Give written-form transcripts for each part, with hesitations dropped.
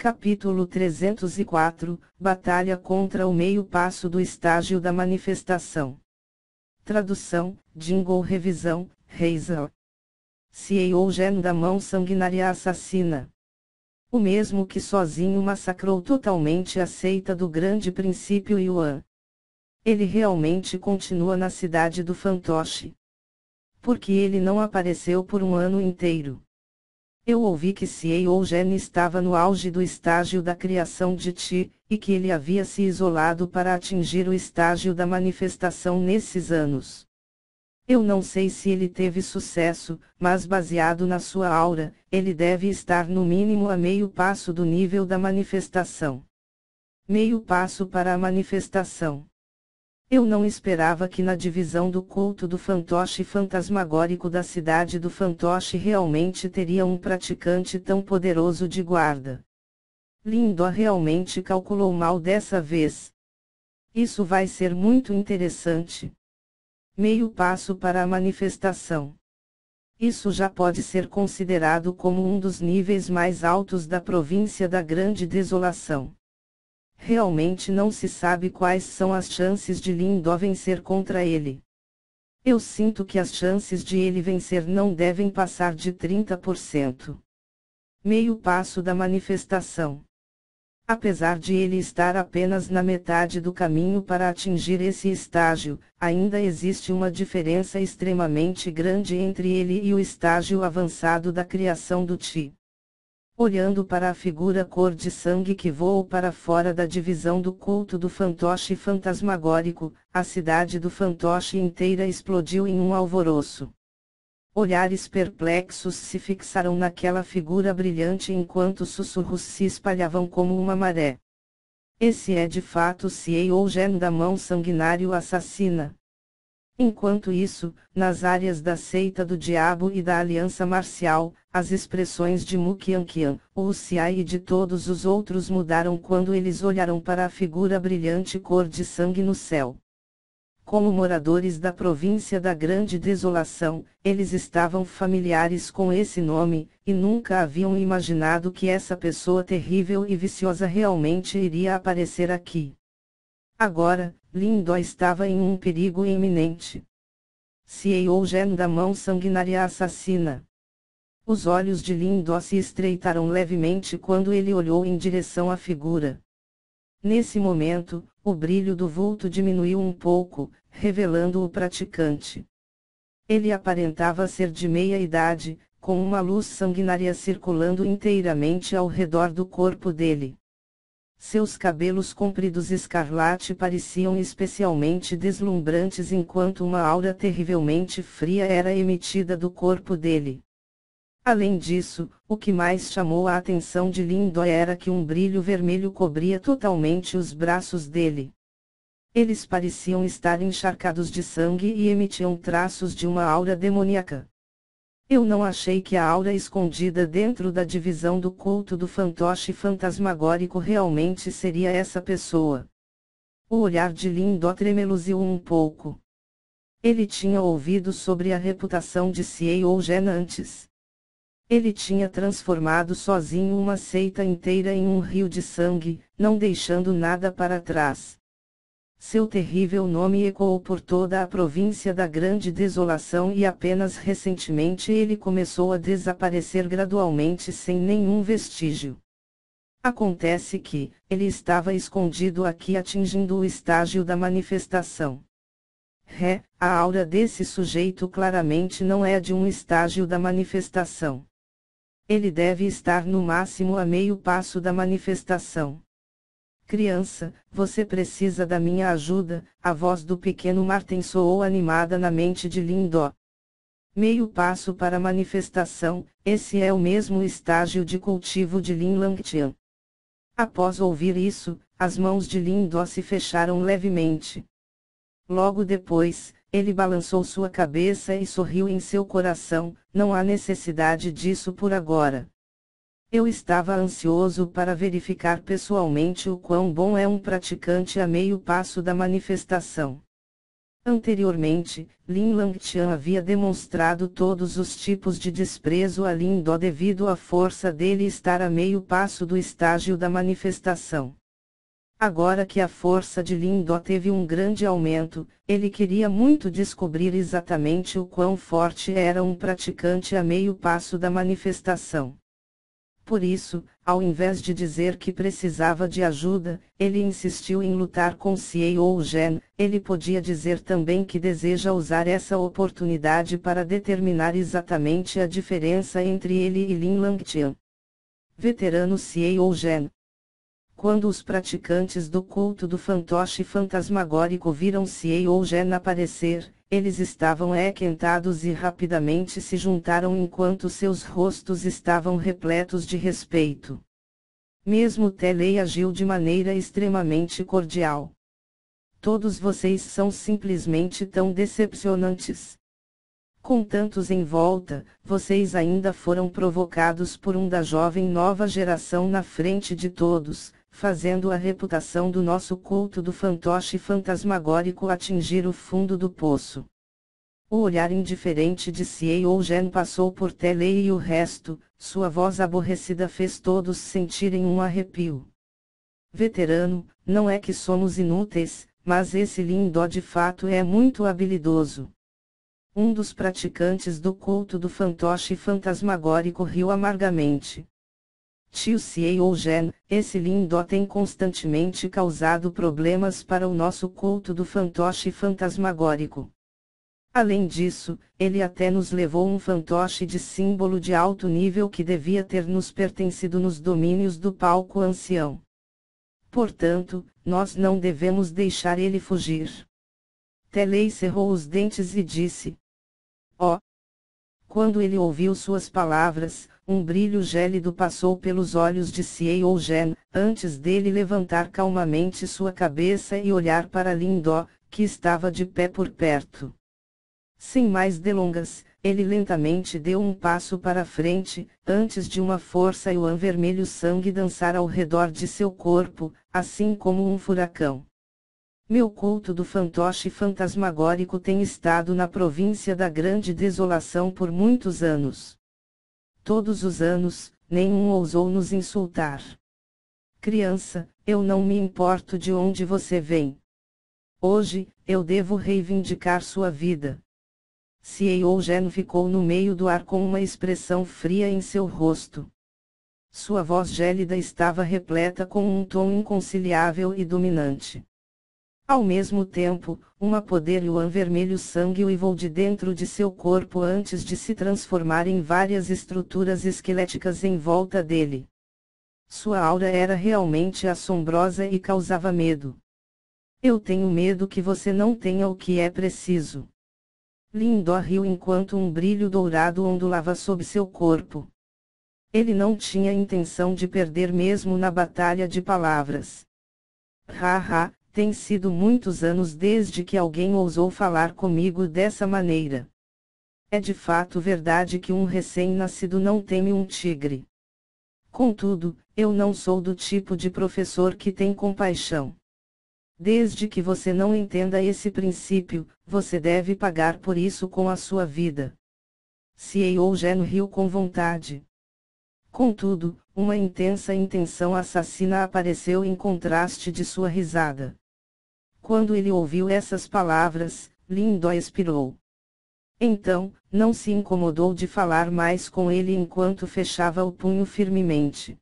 Capítulo 304, Batalha contra o meio passo do estágio da manifestação. Tradução, jingle revisão, Hazel. CEO Gen da mão sanguinária assassina. O mesmo que sozinho massacrou totalmente a seita do grande princípio Yuan. Ele realmente continua na cidade do fantoche. Porque ele não apareceu por um ano inteiro. Eu ouvi que CEO Gen estava no auge do estágio da criação de Ti, e que ele havia se isolado para atingir o estágio da manifestação nesses anos. Eu não sei se ele teve sucesso, mas baseado na sua aura, ele deve estar no mínimo a meio passo do nível da manifestação. Meio passo para a manifestação. Eu não esperava que na divisão do culto do fantoche fantasmagórico da cidade do fantoche realmente teria um praticante tão poderoso de guarda. Lindo realmente calculou mal dessa vez. Isso vai ser muito interessante. Meio passo para a manifestação. Isso já pode ser considerado como um dos níveis mais altos da província da Grande Desolação. Realmente não se sabe quais são as chances de Lindo vencer contra ele. Eu sinto que as chances de ele vencer não devem passar de 30%. Meio passo da manifestação. Apesar de ele estar apenas na metade do caminho para atingir esse estágio, ainda existe uma diferença extremamente grande entre ele e o estágio avançado da criação do Ti. Olhando para a figura cor de sangue que voou para fora da divisão do culto do fantoche fantasmagórico, a cidade do fantoche inteira explodiu em um alvoroço. Olhares perplexos se fixaram naquela figura brilhante enquanto sussurros se espalhavam como uma maré. Esse é de fato CEO Gen da mão sanguinário assassina. Enquanto isso, nas áreas da seita do diabo e da aliança marcial, as expressões de Mu Qianqian, o Xiai e de todos os outros mudaram quando eles olharam para a figura brilhante cor de sangue no céu. Como moradores da província da Grande Desolação, eles estavam familiares com esse nome, e nunca haviam imaginado que essa pessoa terrível e viciosa realmente iria aparecer aqui. Agora, Lindo estava em um perigo iminente. CEO Gen da mão sanguinária assassina. Os olhos de Lindo se estreitaram levemente quando ele olhou em direção à figura. Nesse momento, o brilho do vulto diminuiu um pouco, revelando o praticante. Ele aparentava ser de meia idade, com uma luz sanguinária circulando inteiramente ao redor do corpo dele. Seus cabelos compridos escarlate pareciam especialmente deslumbrantes enquanto uma aura terrivelmente fria era emitida do corpo dele. Além disso, o que mais chamou a atenção de Lindo era que um brilho vermelho cobria totalmente os braços dele. Eles pareciam estar encharcados de sangue e emitiam traços de uma aura demoníaca. Eu não achei que a aura escondida dentro da divisão do culto do fantoche fantasmagórico realmente seria essa pessoa. O olhar de Lindo tremeluziu um pouco. Ele tinha ouvido sobre a reputação de CEO Gen antes. Ele tinha transformado sozinho uma seita inteira em um rio de sangue, não deixando nada para trás. Seu terrível nome ecoou por toda a província da Grande Desolação e apenas recentemente ele começou a desaparecer gradualmente sem nenhum vestígio. Acontece que, ele estava escondido aqui atingindo o estágio da manifestação. A aura desse sujeito claramente não é de um estágio da manifestação. Ele deve estar no máximo a meio passo da manifestação. Criança, você precisa da minha ajuda, a voz do pequeno Martin soou animada na mente de Lindo. Meio passo para a manifestação, esse é o mesmo estágio de cultivo de Lin Langtian. Após ouvir isso, as mãos de Lindo se fecharam levemente. Logo depois, ele balançou sua cabeça e sorriu em seu coração, não há necessidade disso por agora. Eu estava ansioso para verificar pessoalmente o quão bom é um praticante a meio passo da manifestação. Anteriormente, Lin Langtian havia demonstrado todos os tipos de desprezo a Lin Do devido à força dele estar a meio passo do estágio da manifestação. Agora que a força de Lin Do teve um grande aumento, ele queria muito descobrir exatamente o quão forte era um praticante a meio passo da manifestação. Por isso, ao invés de dizer que precisava de ajuda, ele insistiu em lutar com Xiao Zhen. Ele podia dizer também que deseja usar essa oportunidade para determinar exatamente a diferença entre ele e Lin Langtian. Veterano Xiao Zhen. Quando os praticantes do culto do fantoche fantasmagórico viram Xiao Zhen aparecer, eles estavam aquentados e rapidamente se juntaram enquanto seus rostos estavam repletos de respeito. Mesmo Telei agiu de maneira extremamente cordial. Todos vocês são simplesmente tão decepcionantes. Com tantos em volta, vocês ainda foram provocados por um da jovem nova geração na frente de todos, fazendo a reputação do nosso culto do fantoche fantasmagórico atingir o fundo do poço. O olhar indiferente de Xiao Zhen passou por Telei e o resto, sua voz aborrecida fez todos sentirem um arrepio. Veterano, não é que somos inúteis, mas esse Lin Do de fato é muito habilidoso. Um dos praticantes do culto do fantoche fantasmagórico riu amargamente. Tio Xiao Zhen, esse Lin Do tem constantemente causado problemas para o nosso culto do fantoche fantasmagórico. Além disso, ele até nos levou um fantoche de símbolo de alto nível que devia ter nos pertencido nos domínios do palco ancião. Portanto, nós não devemos deixar ele fugir. Telei cerrou os dentes e disse: "Oh!" Quando ele ouviu suas palavras, um brilho gélido passou pelos olhos de Xiao Zhen, antes dele levantar calmamente sua cabeça e olhar para Lin Do, que estava de pé por perto. Sem mais delongas, ele lentamente deu um passo para frente, antes de uma força yuan vermelho sangue dançar ao redor de seu corpo, assim como um furacão. Meu culto do fantoche fantasmagórico tem estado na província da Grande Desolação por muitos anos. Todos os anos, nenhum ousou nos insultar. Criança, eu não me importo de onde você vem. Hoje, eu devo reivindicar sua vida. Xiao Zhen ficou no meio do ar com uma expressão fria em seu rosto. Sua voz gélida estava repleta com um tom inconciliável e dominante. Ao mesmo tempo, uma poder yuan vermelho sangue uivou de dentro de seu corpo antes de se transformar em várias estruturas esqueléticas em volta dele. Sua aura era realmente assombrosa e causava medo. Eu tenho medo que você não tenha o que é preciso. Lin Do riu enquanto um brilho dourado ondulava sob seu corpo. Ele não tinha intenção de perder mesmo na batalha de palavras. Haha. Tem sido muitos anos desde que alguém ousou falar comigo dessa maneira. É de fato verdade que um recém-nascido não teme um tigre. Contudo, eu não sou do tipo de professor que tem compaixão. Desde que você não entenda esse princípio, você deve pagar por isso com a sua vida. Xiao Zhen riu com vontade. Contudo, uma intensa intenção assassina apareceu em contraste de sua risada. Quando ele ouviu essas palavras, Lin Do expirou. Então, não se incomodou de falar mais com ele enquanto fechava o punho firmemente.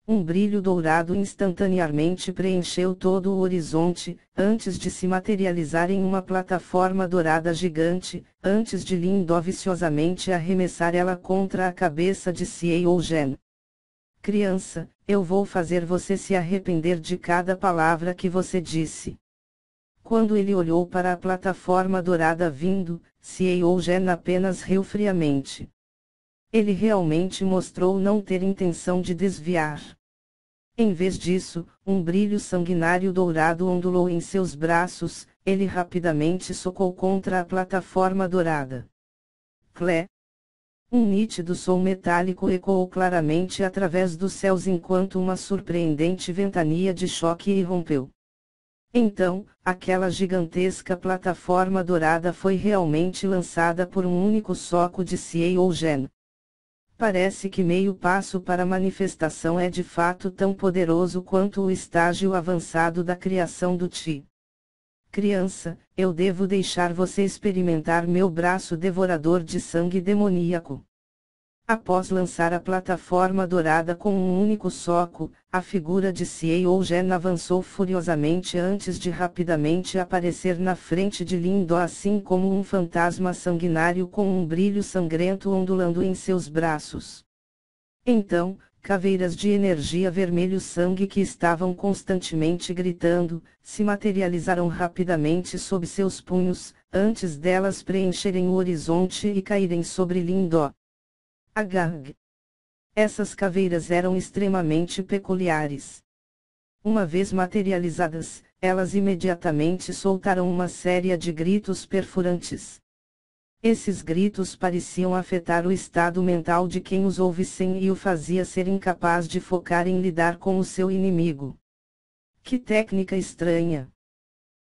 Um brilho dourado instantaneamente preencheu todo o horizonte, antes de se materializar em uma plataforma dourada gigante, antes de Lin Do viciosamente arremessar ela contra a cabeça de Xiao Zhen. Criança, eu vou fazer você se arrepender de cada palavra que você disse. Quando ele olhou para a plataforma dourada vindo, Xiao Zhen apenas riu friamente. Ele realmente mostrou não ter intenção de desviar. Em vez disso, um brilho sanguinário dourado ondulou em seus braços, ele rapidamente socou contra a plataforma dourada. Clé! Um nítido som metálico ecoou claramente através dos céus enquanto uma surpreendente ventania de choque irrompeu. Então, aquela gigantesca plataforma dourada foi realmente lançada por um único soco de Ciei Gen. Parece que meio passo para a manifestação é de fato tão poderoso quanto o estágio avançado da criação do Ti. Criança, eu devo deixar você experimentar meu braço devorador de sangue demoníaco. Após lançar a plataforma dourada com um único soco, a figura de Ciei Gen avançou furiosamente antes de rapidamente aparecer na frente de Lindó, assim como um fantasma sanguinário com um brilho sangrento ondulando em seus braços. Então, caveiras de energia vermelho-sangue que estavam constantemente gritando, se materializaram rapidamente sob seus punhos, antes delas preencherem o horizonte e caírem sobre Lindó. Agag. Essas caveiras eram extremamente peculiares. Uma vez materializadas, elas imediatamente soltaram uma série de gritos perfurantes. Esses gritos pareciam afetar o estado mental de quem os ouvissem e o fazia ser incapaz de focar em lidar com o seu inimigo. Que técnica estranha!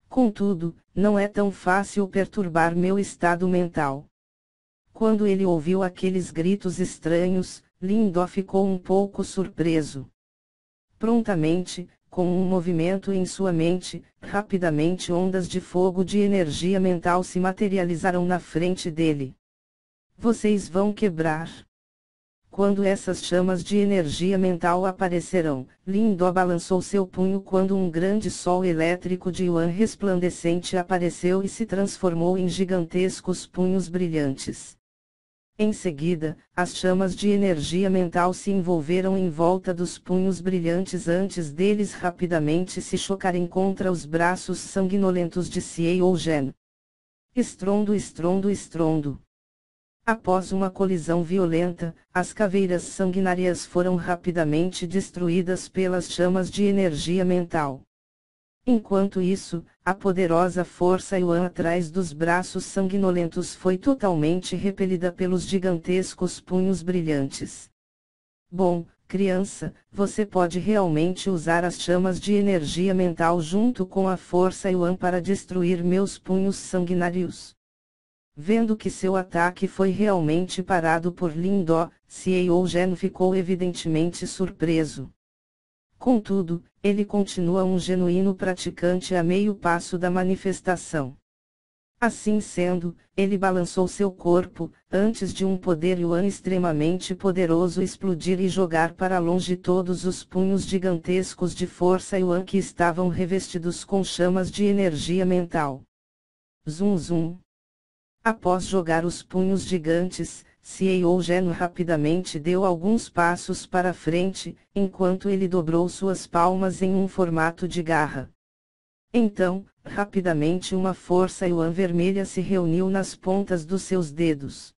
Contudo, não é tão fácil perturbar meu estado mental. Quando ele ouviu aqueles gritos estranhos, Lindó ficou um pouco surpreso. Prontamente, com um movimento em sua mente, rapidamente ondas de fogo de energia mental se materializaram na frente dele. Vocês vão quebrar. Quando essas chamas de energia mental aparecerão, Lindó balançou seu punho quando um grande sol elétrico de Yuan resplandecente apareceu e se transformou em gigantescos punhos brilhantes. Em seguida, as chamas de energia mental se envolveram em volta dos punhos brilhantes antes deles rapidamente se chocarem contra os braços sanguinolentos de Ciei Gen. Estrondo, estrondo, estrondo. Após uma colisão violenta, as caveiras sanguinárias foram rapidamente destruídas pelas chamas de energia mental. Enquanto isso, a poderosa força Yuan atrás dos braços sanguinolentos foi totalmente repelida pelos gigantescos punhos brilhantes. Bom, criança, você pode realmente usar as chamas de energia mental junto com a força Yuan para destruir meus punhos sanguinários. Vendo que seu ataque foi realmente parado por Lindó, Ciei Gen ficou evidentemente surpreso. Contudo, ele continua um genuíno praticante a meio passo da manifestação. Assim sendo, ele balançou seu corpo, antes de um poder Yuan extremamente poderoso explodir e jogar para longe todos os punhos gigantescos de força Yuan que estavam revestidos com chamas de energia mental. Zum zum. Após jogar os punhos gigantes, Ciei Gen rapidamente deu alguns passos para frente, enquanto ele dobrou suas palmas em um formato de garra. Então, rapidamente uma força Yuan vermelha se reuniu nas pontas dos seus dedos.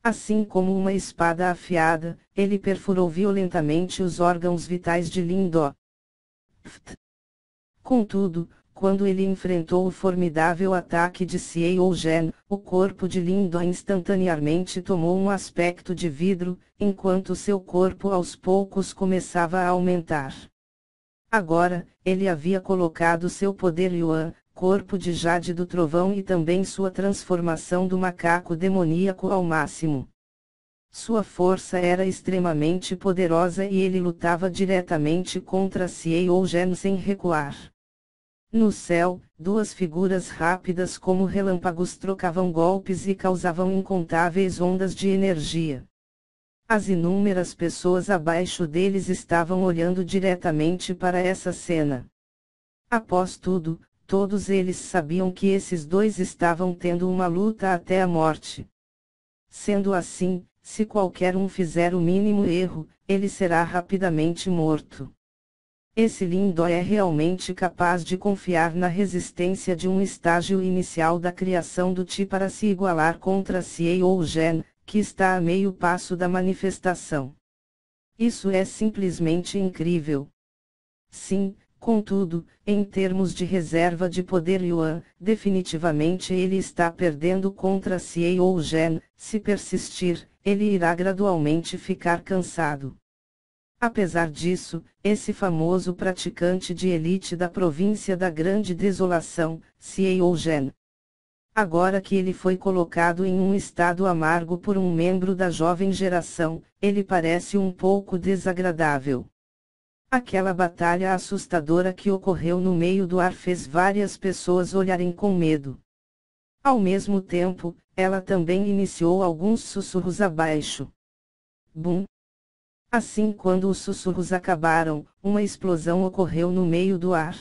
Assim como uma espada afiada, ele perfurou violentamente os órgãos vitais de Lindó. Contudo, quando ele enfrentou o formidável ataque de Ciei Gen, o corpo de Lindó instantaneamente tomou um aspecto de vidro, enquanto seu corpo aos poucos começava a aumentar. Agora, ele havia colocado seu poder Yuan, corpo de Jade do Trovão e também sua transformação do macaco demoníaco ao máximo. Sua força era extremamente poderosa e ele lutava diretamente contra Ciei Gen sem recuar. No céu, duas figuras rápidas como relâmpagos trocavam golpes e causavam incontáveis ondas de energia. As inúmeras pessoas abaixo deles estavam olhando diretamente para essa cena. Após tudo, todos eles sabiam que esses dois estavam tendo uma luta até a morte. Sendo assim, se qualquer um fizer o mínimo erro, ele será rapidamente morto. Esse Lindó é realmente capaz de confiar na resistência de um estágio inicial da criação do Ti para se igualar contra Ciei Gen, que está a meio passo da manifestação. Isso é simplesmente incrível. Sim, contudo, em termos de reserva de poder Yuan, definitivamente ele está perdendo contra Ciei Gen. Se persistir, ele irá gradualmente ficar cansado. Apesar disso, esse famoso praticante de elite da província da Grande Desolação, Cieo Gen. Agora que ele foi colocado em um estado amargo por um membro da jovem geração, ele parece um pouco desagradável. Aquela batalha assustadora que ocorreu no meio do ar fez várias pessoas olharem com medo. Ao mesmo tempo, ela também iniciou alguns sussurros abaixo. Bum! Assim, quando os sussurros acabaram, uma explosão ocorreu no meio do ar.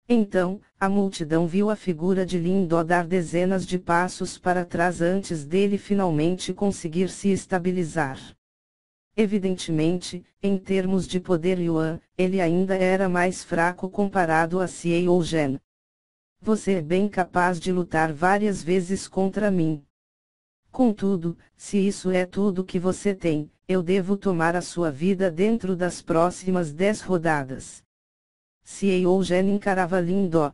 Então, a multidão viu a figura de Lin Do dar dezenas de passos para trás antes dele finalmente conseguir se estabilizar. Evidentemente, em termos de poder Yuan, ele ainda era mais fraco comparado a Cieo Gen. Você é bem capaz de lutar várias vezes contra mim. Contudo, se isso é tudo que você tem, eu devo tomar a sua vida dentro das próximas 10 rodadas. Cieo Gen encarava Lin Do.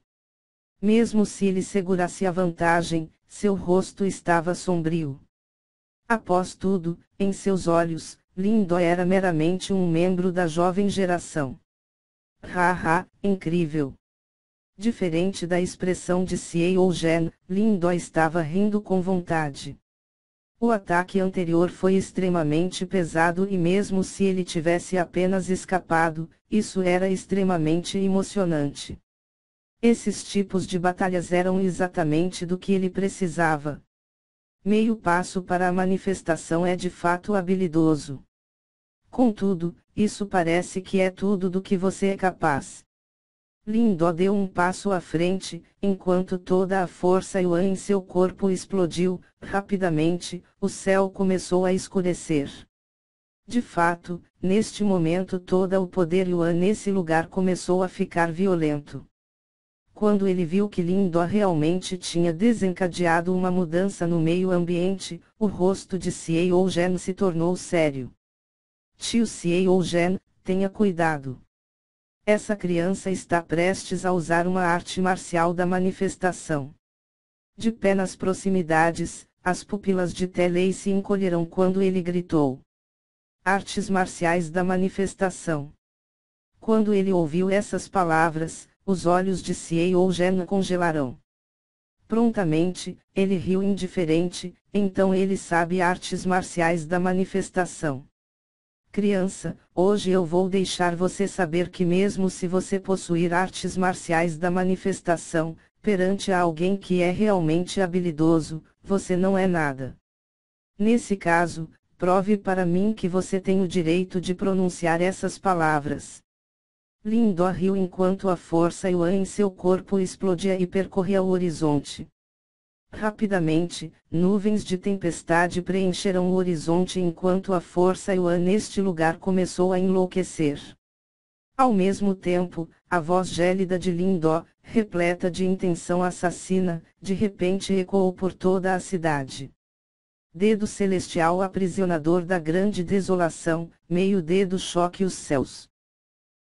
Mesmo se ele segurasse a vantagem, seu rosto estava sombrio. Após tudo, em seus olhos, Lin Do era meramente um membro da jovem geração. Haha, incrível! Diferente da expressão de Cieo Gen, Lin Do estava rindo com vontade. O ataque anterior foi extremamente pesado e mesmo se ele tivesse apenas escapado, isso era extremamente emocionante. Esses tipos de batalhas eram exatamente do que ele precisava. Meio passo para a manifestação é de fato habilidoso. Contudo, isso parece que é tudo do que você é capaz. Lin Do deu um passo à frente, enquanto toda a força Yuan em seu corpo explodiu. Rapidamente, o céu começou a escurecer. De fato, neste momento todo o poder Yuan nesse lugar começou a ficar violento. Quando ele viu que Lin Do realmente tinha desencadeado uma mudança no meio ambiente, o rosto de Cieo Gen se tornou sério. Tio Cieo Gen, tenha cuidado. Essa criança está prestes a usar uma arte marcial da manifestação. De pé nas proximidades, as pupilas de Telei se encolheram quando ele gritou. Artes marciais da manifestação. Quando ele ouviu essas palavras, os olhos de Cieo Gen congelaram. Prontamente, ele riu indiferente, então ele sabe artes marciais da manifestação. Criança, hoje eu vou deixar você saber que mesmo se você possuir artes marciais da manifestação, perante a alguém que é realmente habilidoso, você não é nada. Nesse caso, prove para mim que você tem o direito de pronunciar essas palavras. Lin Do riu enquanto a força Yuan em seu corpo explodia e percorria o horizonte. Rapidamente, nuvens de tempestade preencheram o horizonte enquanto a força Yuan neste lugar começou a enlouquecer. Ao mesmo tempo, a voz gélida de Lin Do, repleta de intenção assassina, de repente ecoou por toda a cidade. Dedo celestial aprisionador da grande desolação, meio dedo choque os céus.